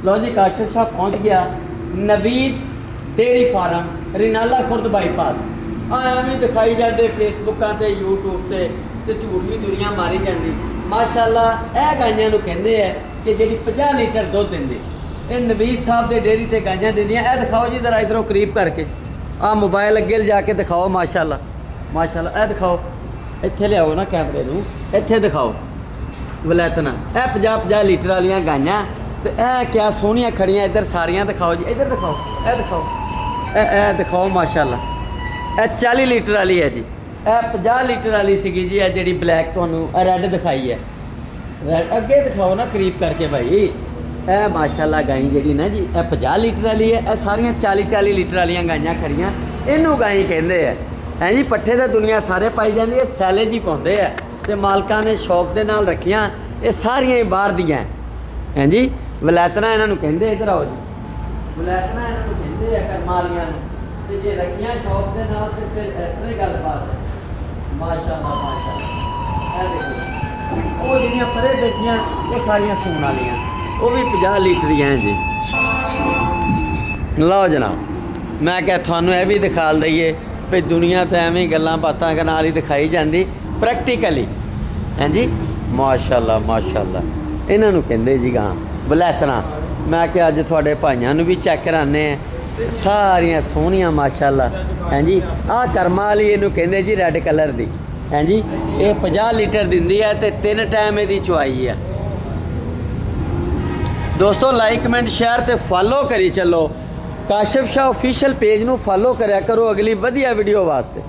लो जी काशिफ शाह पहुँच गया Naveed dairy farm Renala Khurd bypass. एवं दिखाई जाते फेसबुकों से यूट्यूब से तो झूठ भी दुनिया मारी जाती। माशाअल्लाह यह गाइयां कहते हैं कि जी 50 लीटर दुध देंगे। ये नवीद साहब के डेयरी से गाइयां देंदियां। यह दिखाओ जी जरा इधरों करीब करके मोबाइल अगे जाके दिखाओ। माशाअल्लाह माशाअल्लाह यह दिखाओ, इत्थे लियाओ ना कैमरे नूं, इत्थे दिखाओ वलैतना। यह 50-50 लीटर वाली गाइयां तो यह क्या सोहनियां खड़ियां। इधर सारियां दिखाओ जी, इधर दिखाओ, यह दिखाओ, यह दिखाओ माशाअल्लाह। यह 40 लीटर वाली है जी, यह 50 लीटर वाली सी जी। यह जी ब्लैक तुहानूं रैड दिखाई है, रैड अगे दिखाओ ना करीब करके भाई। यह माशाअल्लाह गाई जी ना जी, यह 50 लीटर वाली है। यह सारियां 40-40 लीटर वाली गाइयां खड़ियां, इनू गाई कहते हैं जी। पट्ठे तो दुनिया सारे पाई जाती है, सैलेज ही पाते हैं तो मालकां ने शौक के नाल रखियां। ये सारियां ही बाहर दियां हैं जी। वलैतना इन्हों कहते, इधर आओ जी, वलैतना इन्हों कहते हैं करमालियां तो जे रखियां शौक के नाल तो फिर इस तरह गलबात है। माशाअल्लाह माशाअल्लाह। देखो वो जिहड़ियां परे बैठियां वो सारियां सूण वालियां, वो भी 50 लीटर ही हैं जी। लो जनाब, मैं क्या थानू यह भी दिखा दईए भी दुनिया तो एवं गल्लां बातां के नाल ही दिखाई जाती प्रैक्टिकली हैं जी। माशाअल्लाह माशाअल्लाह इन्हों कहते जी गां वलैतना। मैं क्या अज थोड़े भाइयों भी चेक कराने सारियां सोहनियां माशाअल्लाह हैं जी। आ कर्मा वाली इनू कहते जी रैड कलर की हैं जी। ये 50 लीटर दिंदी है तो 3 टाइम यदी चुआई है। दोस्तों लाइक कमेंट शेयर तो फॉलो करी चलो। काशिफ शाह ऑफिशियल पेज नू फॉलो करया करो अगली वधिया वीडियो वास्ते।